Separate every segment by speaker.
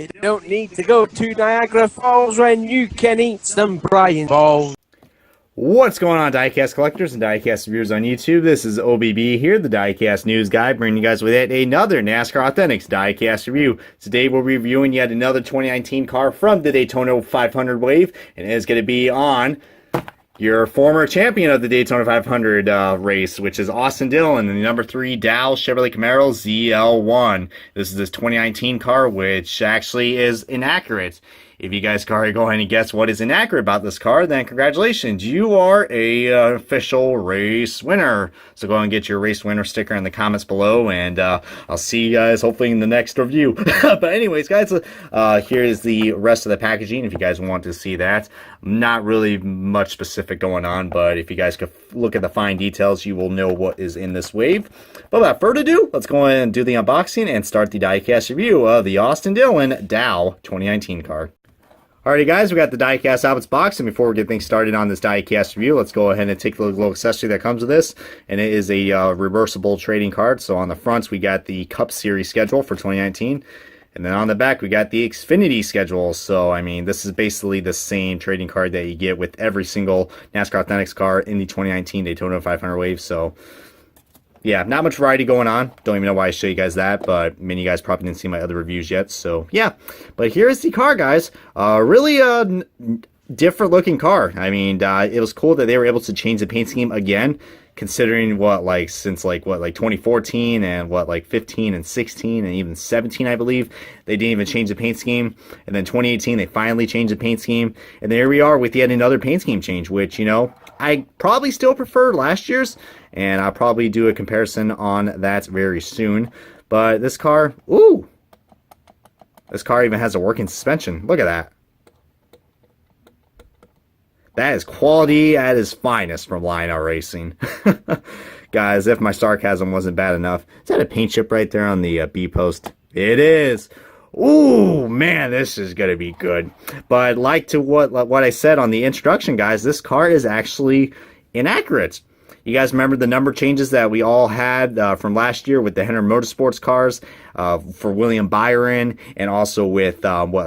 Speaker 1: You don't need to go to Niagara Falls when you can eat some Brian balls.
Speaker 2: What's going on, Diecast collectors and Diecast viewers on YouTube? This is OBB here, the Diecast news guy, bringing you guys with yet another NASCAR Authentics Diecast review. Today we're reviewing yet another 2019 car from the Daytona 500 wave, and it is going to be on your former champion of the Daytona 500 race, which is Austin Dillon, and the number 3 Dow Chevrolet Camaro ZL1. This is his 2019 car, which actually is inaccurate. If you guys can go ahead and guess what is inaccurate about this car, then congratulations, you are a official race winner. So go and get your race winner sticker in the comments below, and I'll see you guys hopefully in the next review. But anyways, guys, here is the rest of the packaging if you guys want to see that. Not really much specific going on, but if you guys could look at the fine details, you will know what is in this wave. But without further ado, let's go ahead and do the unboxing and start the diecast review of the Austin Dillon Dow 2019 car. Alrighty guys, we got the diecast out of its box, and before we get things started on this diecast review, let's go ahead and take a little accessory that comes with this, and it is a reversible trading card. So on the fronts we got the Cup Series schedule for 2019, and then on the back we got the Xfinity schedule. So I mean, this is basically the same trading card that you get with every single NASCAR Authentics car in the 2019 Daytona 500 wave. So yeah, not much variety going on. Don't even know why I show you guys that, but many of you guys probably didn't see my other reviews yet. So yeah, but here's the car, guys. Really different looking car. I mean, it was cool that they were able to change the paint scheme again, considering since 2014 and 15 and 16 and even 17, I believe they didn't even change the paint scheme. And then 2018 they finally changed the paint scheme, and there we are with yet another paint scheme change, which, you know, I probably still prefer last year's, and I'll probably do a comparison on that very soon. But this car, ooh, this car even has a working suspension. Look at that. That is quality at its finest from Lionel Racing. Guys, if my sarcasm wasn't bad enough, is that a paint chip right there on the B post? It is. Ooh, man, this is going to be good. But like to what I said on the introduction, guys, this car is actually inaccurate. You guys remember the number changes that we all had from last year with the Henry Motorsports cars for William Byron, and also with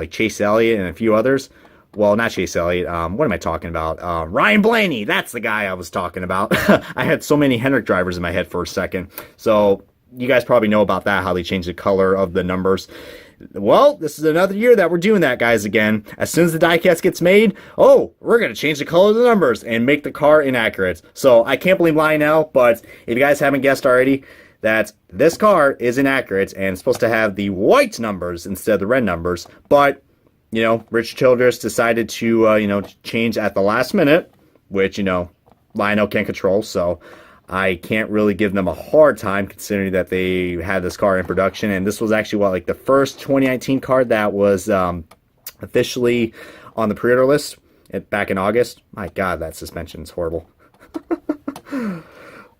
Speaker 2: Chase Elliott and a few others? Well, not Chase Elliott. What am I talking about? Ryan Blaney. That's the guy I was talking about. I had so many Hendrick drivers in my head for a second. So you guys probably know about that, how they changed the color of the numbers. Well, this is another year that we're doing that, guys, again. As soon as the diecast gets made, oh, we're going to change the color of the numbers and make the car inaccurate. So I can't blame Lionel, but if you guys haven't guessed already, that this car is inaccurate and it's supposed to have the white numbers instead of the red numbers. But, you know, Rich Childress decided to, change at the last minute, which, Lionel can't control. So I can't really give them a hard time, considering that they had this car in production. And this was actually the first 2019 car that was officially on the pre-order list back in August. My God, that suspension is horrible.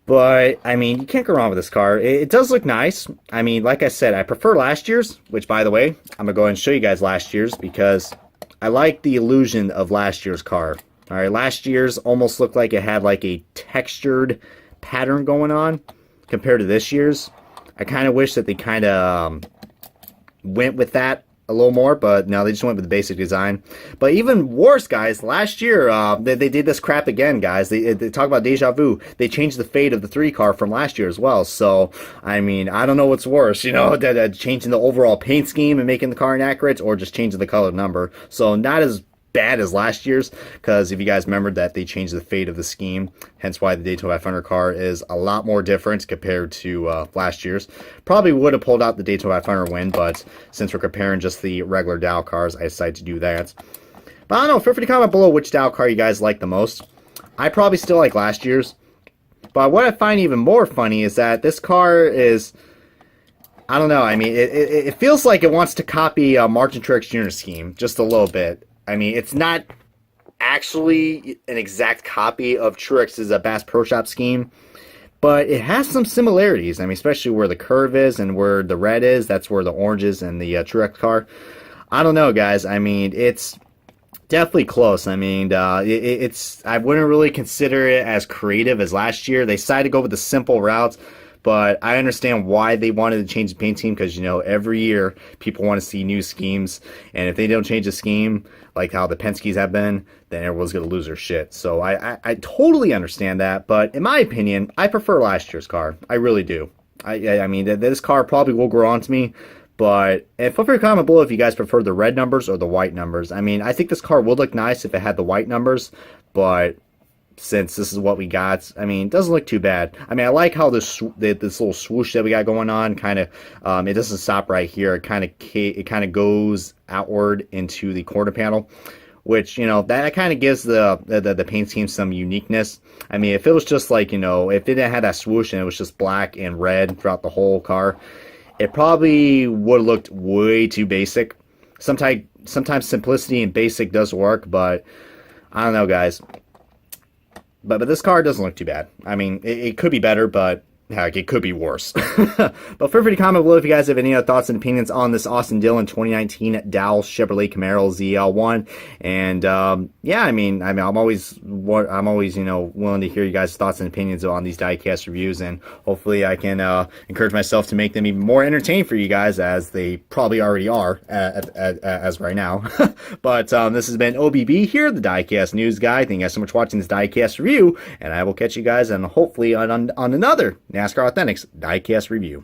Speaker 2: But, I mean, you can't go wrong with this car. It does look nice. I mean, like I said, I prefer last year's, which, by the way, I'm going to go ahead and show you guys last year's, because I like the illusion of last year's car. All right, last year's almost looked like it had a textured pattern going on compared to this year's. I kind of wish that they kind of went with that a little more, but no, they just went with the basic design. But even worse, guys, last year they did this crap again, guys. They talk about deja vu. They changed the fate of the 3 car from last year as well. So I mean, I don't know what's worse, changing the overall paint scheme and making the car inaccurate, or just changing the color number. So not as bad as last year's, because if you guys remember that they changed the fate of the scheme, hence why the Daytona 500 car is a lot more different compared to last year's. Probably would have pulled out the Daytona 500 win, but since we're comparing just the regular Dow cars, I decided to do that. But I don't know, feel free to comment below which Dow car you guys like the most. I probably still like last year's, but what I find even more funny is that this car is, I don't know, I mean, it feels like it wants to copy Martin Truex Jr.'s scheme just a little bit. I mean, it's not actually an exact copy of Truex's Bass Pro Shop scheme, but it has some similarities. I mean, especially where the curve is and where the red is. That's where the orange is in the Truex car. I don't know, guys. I mean, it's definitely close. I mean, I wouldn't really consider it as creative as last year. They decided to go with the simple routes, but I understand why they wanted to change the paint scheme, because, you know, every year people want to see new schemes, and if they don't change the scheme, like how the Penske's have been, then everyone's going to lose their shit. So I totally understand that, but in my opinion, I prefer last year's car. I really do. I mean, this car probably will grow on to me, but feel free to comment below if you guys prefer the red numbers or the white numbers. I mean, I think this car would look nice if it had the white numbers, but since this is what we got, I mean, it doesn't look too bad. I mean, I like how this little swoosh that we got going on, kind of, it doesn't stop right here. It kind of goes outward into the quarter panel, which, you know, that kind of gives the paint scheme some uniqueness. I mean, if it was just like, you know, if it didn't have that swoosh and it was just black and red throughout the whole car, it probably would have looked way too basic. Sometimes simplicity and basic does work, but I don't know, guys. But this car doesn't look too bad. I mean, it could be better, but heck, it could be worse. But feel free to comment below if you guys have any other thoughts and opinions on this Austin Dillon 2019 Dow Chevrolet Camaro ZL1. And yeah, I mean, I'm always you know, willing to hear you guys' thoughts and opinions on these diecast reviews, and hopefully I can encourage myself to make them even more entertaining for you guys, as they probably already are as right now. But this has been OBB here, the Diecast News Guy. Thank you guys so much for watching this diecast review, and I will catch you guys and hopefully on another NASCAR Authentics diecast review.